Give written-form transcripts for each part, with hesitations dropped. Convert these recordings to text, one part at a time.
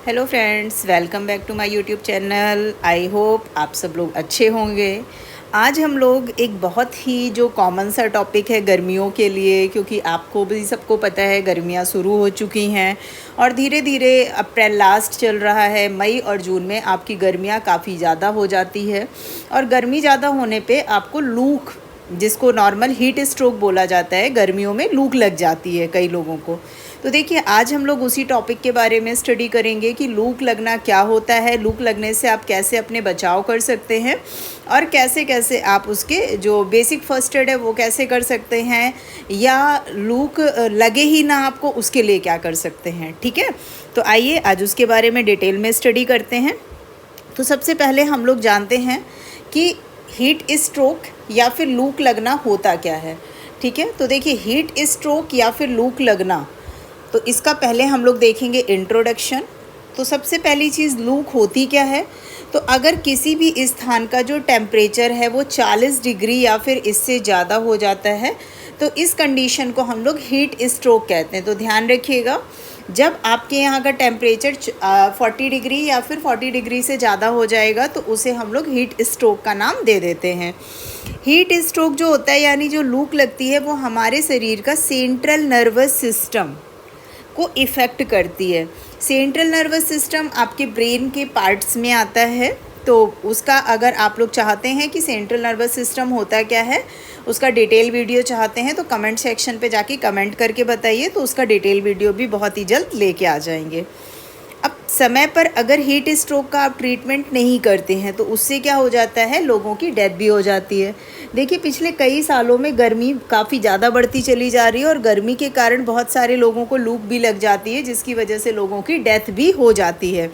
Hello friends, welcome back to my YouTube channel. I hope आप सब लोग अच्छे होंगे। आज हम लोग एक बहुत ही जो कॉमन सा टॉपिक है गर्मियों के लिए, क्योंकि आपको भी सबको पता है गर्मियां शुरू हो चुकी हैं और धीरे धीरे अप्रैल लास्ट चल रहा है। मई और जून में आपकी गर्मियां काफ़ी ज़्यादा हो जाती है और गर्मी ज़्यादा होने पे आपको लूक, जिसको नॉर्मल हीट स्ट्रोक बोला जाता है, गर्मियों में लूक लग जाती है कई लोगों को। तो देखिए, आज हम लोग उसी टॉपिक के बारे में स्टडी करेंगे कि लूक लगना क्या होता है, लूक लगने से आप कैसे अपने बचाव कर सकते हैं और कैसे कैसे आप उसके जो बेसिक फर्स्ट एड है वो कैसे कर सकते हैं, या लूक लगे ही ना आपको उसके लिए क्या कर सकते हैं। ठीक है, तो आइए आज उसके बारे में डिटेल में स्टडी करते हैं। तो सबसे पहले हम लोग जानते हैं कि हीट स्ट्रोक या फिर लूक लगना होता क्या है। ठीक है, तो देखिए, हीट स्ट्रोक या फिर लूक लगना, तो इसका पहले हम लोग देखेंगे इंट्रोडक्शन। तो सबसे पहली चीज़, लूक होती क्या है। तो अगर किसी भी स्थान का जो टेम्परेचर है वो 40 डिग्री या फिर इससे ज़्यादा हो जाता है तो इस कंडीशन को हम लोग हीट स्ट्रोक कहते हैं। तो ध्यान रखिएगा, जब आपके यहाँ का टेम्परेचर 40 डिग्री या फिर 40 डिग्री से ज़्यादा हो जाएगा तो उसे हम लोग हीट स्ट्रोक का नाम दे देते हैं। हीट स्ट्रोक जो होता है, यानी जो लूक लगती है, वो हमारे शरीर का सेंट्रल नर्वस सिस्टम को इफ़ेक्ट करती है। सेंट्रल नर्वस सिस्टम आपके ब्रेन के पार्ट्स में आता है। तो उसका, अगर आप लोग चाहते हैं कि सेंट्रल नर्वस सिस्टम होता क्या है, उसका डिटेल वीडियो चाहते हैं तो कमेंट सेक्शन पे जाके कमेंट करके बताइए, तो उसका डिटेल वीडियो भी बहुत ही जल्द लेके आ जाएंगे। अब समय पर अगर हीट स्ट्रोक का आप ट्रीटमेंट नहीं करते हैं तो उससे क्या हो जाता है, लोगों की डेथ भी हो जाती है। देखिए, पिछले कई सालों में गर्मी काफ़ी ज़्यादा बढ़ती चली जा रही है और गर्मी के कारण बहुत सारे लोगों को लू भी लग जाती है, जिसकी वजह से लोगों की डेथ भी हो जाती है।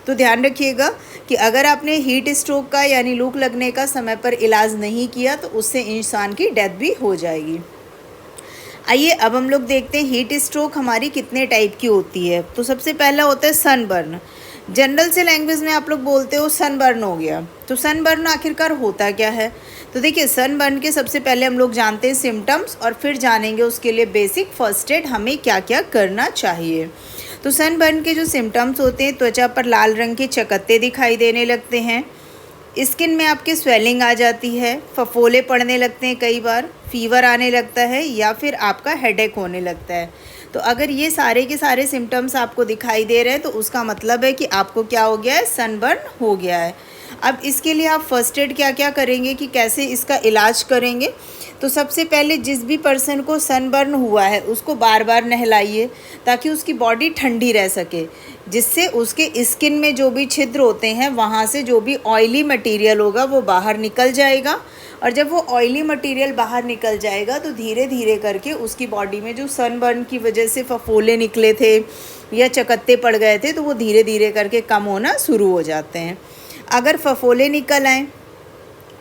तो ध्यान रखिएगा कि अगर आपने हीट स्ट्रोक का यानी लू लगने का समय पर इलाज नहीं किया तो उससे इंसान की डेथ भी हो जाएगी। आइए अब हम लोग देखते हैं हीट स्ट्रोक हमारी कितने टाइप की होती है। तो सबसे पहला होता है सनबर्न। जनरल से लैंग्वेज में आप लोग बोलते हो सनबर्न हो गया। तो सनबर्न आखिरकार होता क्या है। तो देखिए, सनबर्न के सबसे पहले हम लोग जानते हैं सिम्टम्स और फिर जानेंगे उसके लिए बेसिक फर्स्ट एड हमें क्या क्या करना चाहिए। तो सनबर्न के जो सिम्टम्स होते हैं, त्वचा पर लाल रंग के चकत्ते दिखाई देने लगते हैं, स्किन में आपके स्वेलिंग आ जाती है, फफोले पड़ने लगते हैं, कई बार फीवर आने लगता है या फिर आपका हेडेक होने लगता है। तो अगर ये सारे के सारे सिम्टम्स आपको दिखाई दे रहे हैं तो उसका मतलब है कि आपको क्या हो गया है, सनबर्न हो गया है। अब इसके लिए आप फर्स्ट एड क्या क्या करेंगे कि कैसे इसका इलाज करेंगे। तो सबसे पहले जिस भी पर्सन को सनबर्न हुआ है उसको बार बार नहलाइए ताकि उसकी बॉडी ठंडी रह सके, जिससे उसके स्किन में जो भी छिद्र होते हैं वहाँ से जो भी ऑयली मटेरियल होगा वो बाहर निकल जाएगा। और जब वो ऑयली मटेरियल बाहर निकल जाएगा तो धीरे धीरे करके उसकी बॉडी में जो सनबर्न की वजह से फफोले निकले थे या चकत्ते पड़ गए थे तो वो धीरे धीरे करके कम होना शुरू हो जाते हैं। अगर फफोले निकल आएँ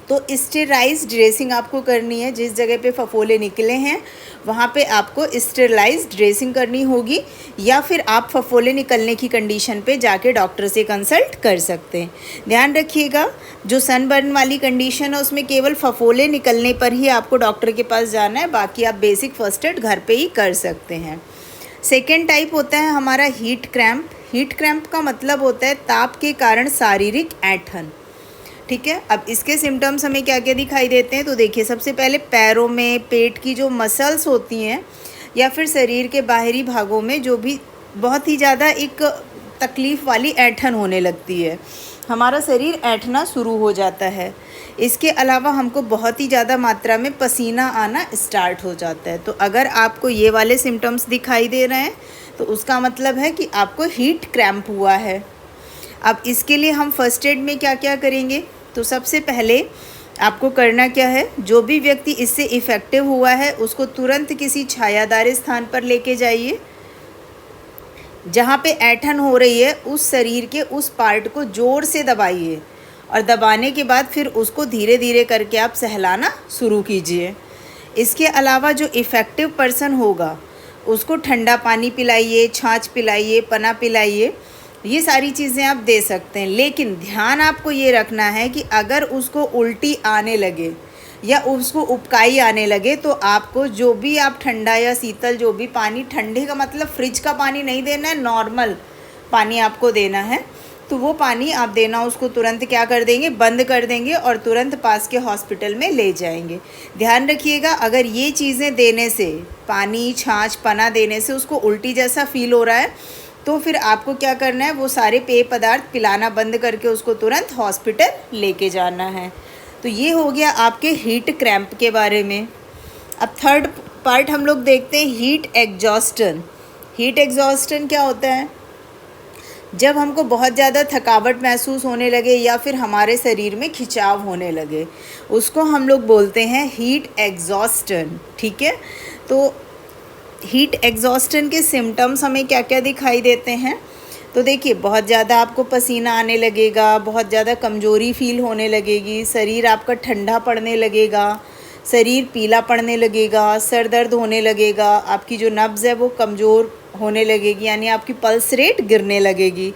तो स्टेराइज ड्रेसिंग आपको करनी है। जिस जगह पे फफोले निकले हैं वहाँ पे आपको स्टेरलाइज ड्रेसिंग करनी होगी, या फिर आप फफोले निकलने की कंडीशन पे जाके डॉक्टर से कंसल्ट कर सकते हैं। ध्यान रखिएगा, जो सनबर्न वाली कंडीशन है उसमें केवल फफोले निकलने पर ही आपको डॉक्टर के पास जाना है, बाकी आप बेसिक फर्स्ट एड घर पे ही कर सकते हैं। सेकेंड टाइप होता है हमारा हीट क्रैम्प। हीट क्रैम्प का मतलब होता है ताप के कारण शारीरिक ऐंठन। ठीक है, अब इसके सिम्टम्स हमें क्या क्या दिखाई देते हैं। तो देखिए, सबसे पहले पैरों में, पेट की जो मसल्स होती हैं या फिर शरीर के बाहरी भागों में जो भी बहुत ही ज़्यादा एक तकलीफ़ वाली ऐंठन होने लगती है, हमारा शरीर ऐंठना शुरू हो जाता है। इसके अलावा हमको बहुत ही ज़्यादा मात्रा में पसीना आना स्टार्ट हो जाता है। तो अगर आपको ये वाले सिम्टम्स दिखाई दे रहे हैं तो उसका मतलब है कि आपको हीट क्रैम्प हुआ है। अब इसके लिए हम फर्स्ट एड में क्या क्या करेंगे। तो सबसे पहले आपको करना क्या है, जो भी व्यक्ति इससे इफ़ेक्टिव हुआ है उसको तुरंत किसी छायादार स्थान पर लेके जाइए। जहाँ पे ऐंठन हो रही है उस शरीर के उस पार्ट को ज़ोर से दबाइए और दबाने के बाद फिर उसको धीरे धीरे करके आप सहलाना शुरू कीजिए। इसके अलावा जो इफ़ेक्टिव पर्सन होगा उसको ठंडा पानी पिलाइए, छाछ पिलाइए, पना पिलाइए, ये सारी चीज़ें आप दे सकते हैं। लेकिन ध्यान आपको ये रखना है कि अगर उसको उल्टी आने लगे या उसको उबकाई आने लगे तो आपको जो भी आप ठंडा या शीतल जो भी पानी, ठंडे का मतलब फ्रिज का पानी नहीं देना है, नॉर्मल पानी आपको देना है, तो वो पानी आप देना उसको तुरंत क्या कर देंगे, बंद कर देंगे और तुरंत पास के हॉस्पिटल में ले जाएंगे। ध्यान रखिएगा, अगर ये चीज़ें देने से, पानी, छाछ, पना देने से उसको उल्टी जैसा फील हो रहा है, तो फिर आपको क्या करना है, वो सारे पेय पदार्थ पिलाना बंद करके उसको तुरंत हॉस्पिटल लेके जाना है। तो ये हो गया आपके हीट क्रैम्प के बारे में। अब थर्ड पार्ट हम लोग देखते हैं हीट एग्जॉस्टन। हीट एग्जॉस्टन क्या होता है? जब हमको बहुत ज़्यादा थकावट महसूस होने लगे या फिर हमारे शरीर में खिंचाव होने लगे, उसको हम लोग बोलते हैं हीट एग्जॉस्टन। ठीक है, तो हीट एग्जॉस्टन के सिम्टम्स हमें क्या क्या दिखाई देते हैं? तो देखिए, बहुत ज़्यादा आपको पसीना आने लगेगा, बहुत ज़्यादा कमज़ोरी फील होने लगेगी, शरीर आपका ठंडा पड़ने लगेगा, शरीर पीला पड़ने लगेगा, सर दर्द होने लगेगा, आपकी जो नब्ज़ है वो कमज़ोर होने लगेगी, यानी आपकी पल्स रेट गिरने लगेगी,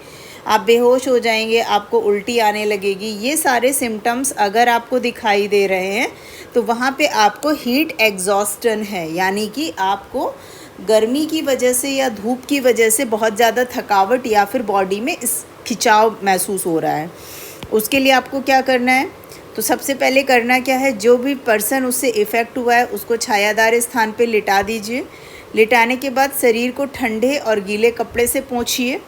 आप बेहोश हो जाएंगे, आपको उल्टी आने लगेगी। ये सारे सिम्टम्स अगर आपको दिखाई दे रहे हैं तो वहाँ पे आपको हीट एग्जॉस्टन है, यानी कि आपको गर्मी की वजह से या धूप की वजह से बहुत ज़्यादा थकावट या फिर बॉडी में इस खिंचाव महसूस हो रहा है। उसके लिए आपको क्या करना है? तो सबसे पहले करना क्या है, जो भी पर्सन उससे इफ़ेक्ट हुआ है उसको छायादार स्थान पे लिटा दीजिए। लिटाने के बाद शरीर को ठंडे और गीले कपड़े से पोंछिए,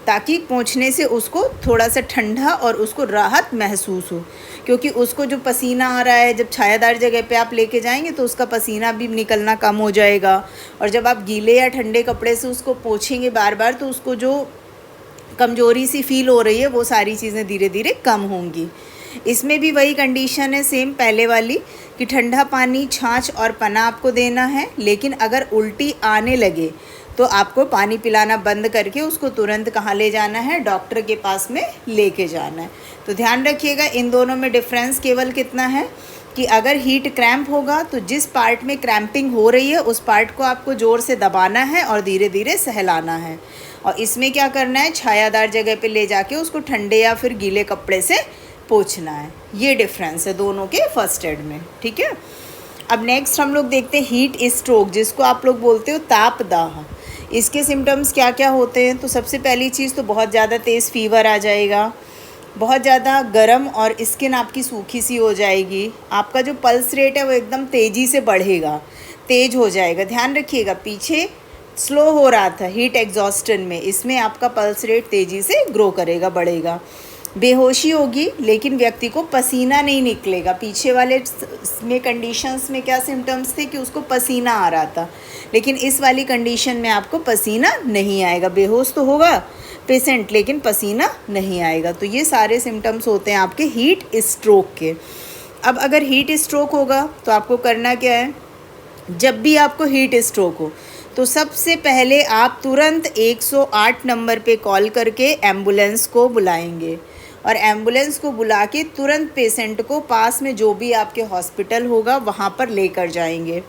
ताकि पोंछने से उसको थोड़ा सा ठंडा और उसको राहत महसूस हो, क्योंकि उसको जो पसीना आ रहा है, जब छायादार जगह पे आप लेके जाएंगे तो उसका पसीना भी निकलना कम हो जाएगा, और जब आप गीले या ठंडे कपड़े से उसको पोंछेंगे बार बार तो उसको जो कमज़ोरी सी फील हो रही है वो सारी चीज़ें धीरे धीरे कम होंगी। इसमें भी वही कंडीशन है सेम पहले वाली, कि ठंडा पानी, छाछ और पना आपको देना है, लेकिन अगर उल्टी आने लगे तो आपको पानी पिलाना बंद करके उसको तुरंत कहाँ ले जाना है, डॉक्टर के पास में लेके जाना है। तो ध्यान रखिएगा, इन दोनों में डिफरेंस केवल कितना है कि अगर हीट क्रैम्प होगा तो जिस पार्ट में क्रैम्पिंग हो रही है उस पार्ट को आपको ज़ोर से दबाना है और धीरे धीरे सहलाना है, और इसमें क्या करना है, छायादार जगह पे ले जाके उसको ठंडे या फिर गीले कपड़े से पोंछना है। ये डिफरेंस है दोनों के फर्स्ट एड में। ठीक है, अब नेक्स्ट हम लोग देखते हैं हीट स्ट्रोक, जिसको आप लोग बोलते हो तापदाह। इसके सिम्टम्स क्या क्या होते हैं? तो सबसे पहली चीज़ तो बहुत ज़्यादा तेज़ फीवर आ जाएगा, बहुत ज़्यादा गर्म और स्किन आपकी सूखी सी हो जाएगी, आपका जो पल्स रेट है वो एकदम तेज़ी से बढ़ेगा, तेज़ हो जाएगा। ध्यान रखिएगा, पीछे स्लो हो रहा था हीट एग्जॉस्टन में, इसमें आपका पल्स रेट तेज़ी से ग्रो करेगा, बढ़ेगा। बेहोशी होगी लेकिन व्यक्ति को पसीना नहीं निकलेगा। पीछे वाले में कंडीशंस में क्या सिम्टम्स थे कि उसको पसीना आ रहा था, लेकिन इस वाली कंडीशन में आपको पसीना नहीं आएगा। बेहोश तो होगा पेशेंट लेकिन पसीना नहीं आएगा। तो ये सारे सिम्टम्स होते हैं आपके हीट स्ट्रोक के। अब अगर हीट स्ट्रोक होगा तो आपको करना क्या है? जब भी आपको हीट स्ट्रोक हो तो सबसे पहले आप तुरंत 108 नंबर पे कॉल करके एम्बुलेंस को बुलाएंगे, और एम्बुलेंस को बुला के तुरंत पेशेंट को पास में जो भी आपके हॉस्पिटल होगा वहाँ पर लेकर जाएंगे।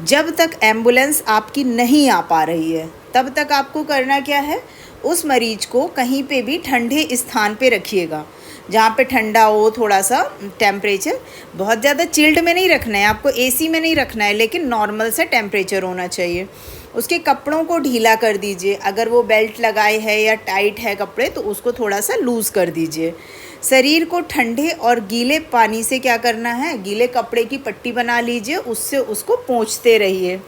जब तक एम्बुलेंस आपकी नहीं आ पा रही है तब तक आपको करना क्या है, उस मरीज को कहीं पे भी ठंडे स्थान पे रखिएगा, जहाँ पे ठंडा हो, थोड़ा सा टेम्परेचर, बहुत ज़्यादा चिल्ड में नहीं रखना है आपको, एसी में नहीं रखना है, लेकिन नॉर्मल सा टेम्परेचर होना चाहिए। उसके कपड़ों को ढीला कर दीजिए, अगर वो बेल्ट लगाए है या टाइट है कपड़े तो उसको थोड़ा सा लूज़ कर दीजिए। शरीर को ठंडे और गीले पानी से क्या करना है, गीले कपड़े की पट्टी बना लीजिए, उससे उसको पोंछते रहिए।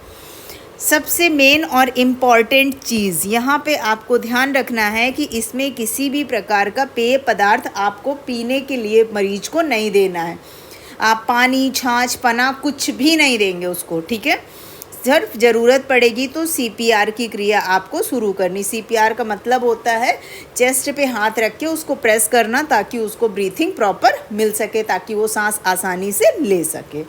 सबसे मेन और इम्पॉर्टेंट चीज़ यहाँ पे आपको ध्यान रखना है कि इसमें किसी भी प्रकार का पेय पदार्थ आपको पीने के लिए मरीज को नहीं देना है। आप पानी, छाछ, पना कुछ भी नहीं देंगे उसको, ठीक है। सिर्फ ज़रूरत पड़ेगी तो सीपीआर की क्रिया आपको शुरू करनी। सीपीआर का मतलब होता है चेस्ट पे हाथ रख के उसको प्रेस करना, ताकि उसको ब्रीथिंग प्रॉपर मिल सके, ताकि वो सांस आसानी से ले सके,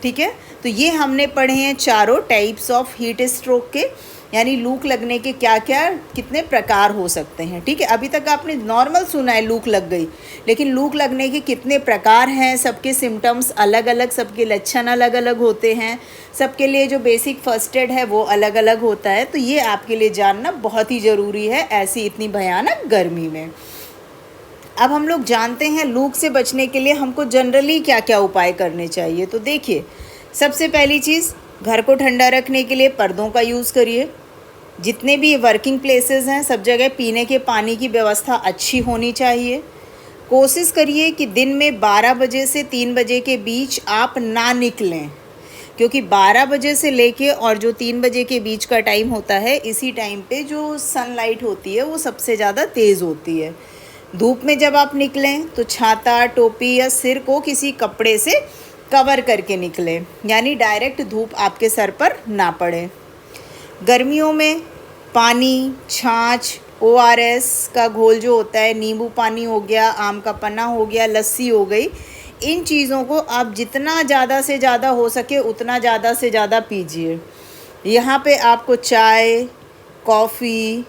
ठीक है। तो ये हमने पढ़े हैं चारों टाइप्स ऑफ हीट स्ट्रोक के, यानी लूक लगने के क्या क्या कितने प्रकार हो सकते हैं, ठीक है। अभी तक आपने नॉर्मल सुना है लूक लग गई, लेकिन लूक लगने के कितने प्रकार हैं, सबके सिम्टम्स अलग अलग, सबके लक्षण अलग अलग होते हैं, सबके लिए जो बेसिक फर्स्ट एड है वो अलग अलग होता है। तो ये आपके लिए जानना बहुत ही ज़रूरी है ऐसी इतनी भयानक गर्मी में। अब हम लोग जानते हैं लूक से बचने के लिए हमको जनरली क्या क्या उपाय करने चाहिए। तो देखिए, सबसे पहली चीज़, घर को ठंडा रखने के लिए पर्दों का यूज़ करिए, जितने भी वर्किंग प्लेसेस हैं सब जगह पीने के पानी की व्यवस्था अच्छी होनी चाहिए। कोशिश करिए कि दिन में 12 बजे से 3 बजे के बीच आप ना निकलें, क्योंकि 12 बजे से लेके और जो 3 बजे के बीच का टाइम होता है, इसी टाइम पे जो सनलाइट होती है वो सबसे ज़्यादा तेज़ होती है। धूप में जब आप निकलें तो छाता, टोपी या सिर को किसी कपड़े से कवर करके निकलें, यानी डायरेक्ट धूप आपके सर पर ना पड़े। गर्मियों में पानी, छाछ, ORS का घोल जो होता है, नींबू पानी हो गया, आम का पन्ना हो गया, लस्सी हो गई, इन चीज़ों को आप जितना ज़्यादा से ज़्यादा हो सके उतना ज़्यादा से ज़्यादा पीजिए। यहाँ पे आपको चाय, कॉफ़ी,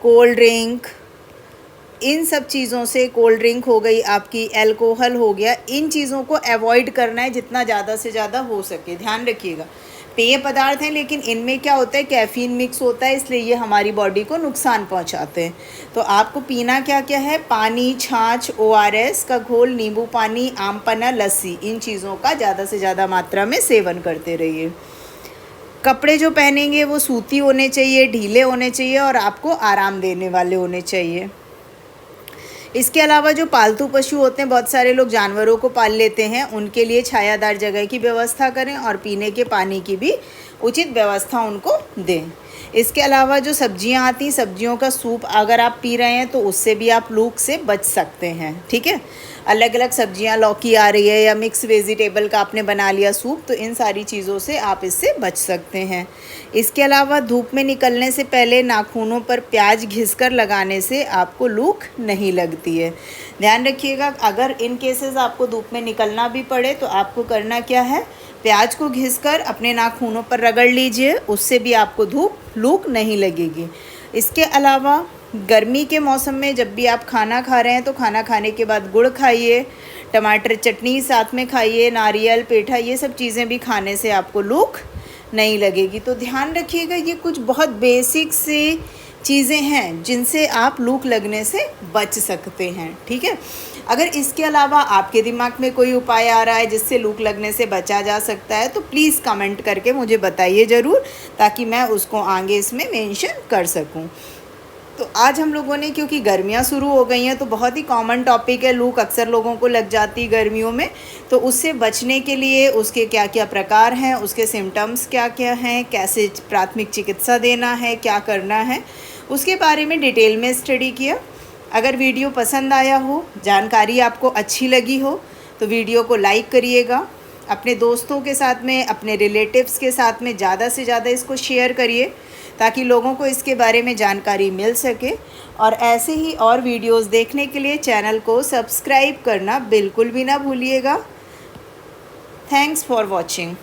कोल्ड ड्रिंक, इन सब चीज़ों से, कोल्ड ड्रिंक हो गई आपकी, अल्कोहल हो गया, इन चीज़ों को अवॉइड करना है जितना ज़्यादा से ज़्यादा हो सके। ध्यान रखिएगा, पेय पदार्थ हैं लेकिन इनमें क्या होता है, कैफ़ीन मिक्स होता है, इसलिए ये हमारी बॉडी को नुकसान पहुंचाते हैं। तो आपको पीना क्या क्या है, पानी, छाछ, ORS का घोल, नींबू पानी, आम पन्ना, लस्सी, इन चीज़ों का ज़्यादा से ज़्यादा मात्रा में सेवन करते रहिए। कपड़े जो पहनेंगे वो सूती होने चाहिए, ढीले होने चाहिए और आपको आराम देने वाले होने चाहिए। इसके अलावा जो पालतू पशु होते हैं, बहुत सारे लोग जानवरों को पाल लेते हैं, उनके लिए छायादार जगह की व्यवस्था करें और पीने के पानी की भी उचित व्यवस्था उनको दें। इसके अलावा जो सब्जियां आती, सब्जियों का सूप अगर आप पी रहे हैं तो उससे भी आप लू से बच सकते हैं। ठीक है, अलग अलग सब्जियां, लौकी आ रही है या मिक्स वेजिटेबल का आपने बना लिया सूप, तो इन सारी चीज़ों से आप इससे बच सकते हैं। इसके अलावा धूप में निकलने से पहले नाखूनों पर प्याज घिसकर लगाने से आपको लू नहीं लगती है। ध्यान रखिएगा, अगर इन केसेस आपको धूप में निकलना भी पड़े तो आपको करना क्या है, प्याज को घिसकर अपने नाखूनों पर रगड़ लीजिए, उससे भी आपको लू नहीं लगेगी। इसके अलावा गर्मी के मौसम में जब भी आप खाना खा रहे हैं तो खाना खाने के बाद गुड़ खाइए, टमाटर चटनी साथ में खाइए, नारियल, पेठा, ये सब चीज़ें भी खाने से आपको लू नहीं लगेगी। तो ध्यान रखिएगा, ये कुछ बहुत बेसिक सी चीज़ें हैं जिनसे आप लू लगने से बच सकते हैं। ठीक है, अगर इसके अलावा आपके दिमाग में कोई उपाय आ रहा है जिससे लू लगने से बचा जा सकता है तो प्लीज़ कमेंट करके मुझे बताइए ज़रूर, ताकि मैं उसको आगे इसमें मेंशन कर सकूं। तो आज हम लोगों ने, क्योंकि गर्मियां शुरू हो गई हैं तो बहुत ही कॉमन टॉपिक है, लू अक्सर लोगों को लग जाती गर्मियों में, तो उससे बचने के लिए उसके क्या क्या प्रकार हैं, उसके सिम्टम्स क्या क्या हैं, कैसे प्राथमिक चिकित्सा देना है, क्या करना है, उसके बारे में डिटेल में स्टडी किया। अगर वीडियो पसंद आया हो, जानकारी आपको अच्छी लगी हो, तो वीडियो को लाइक करिएगा, अपने दोस्तों के साथ में, अपने रिलेटिव्स के साथ में ज़्यादा से ज़्यादा इसको शेयर करिए, ताकि लोगों को इसके बारे में जानकारी मिल सके। और ऐसे ही और वीडियोस देखने के लिए चैनल को सब्सक्राइब करना बिल्कुल भी ना भूलिएगा। Thanks for watching.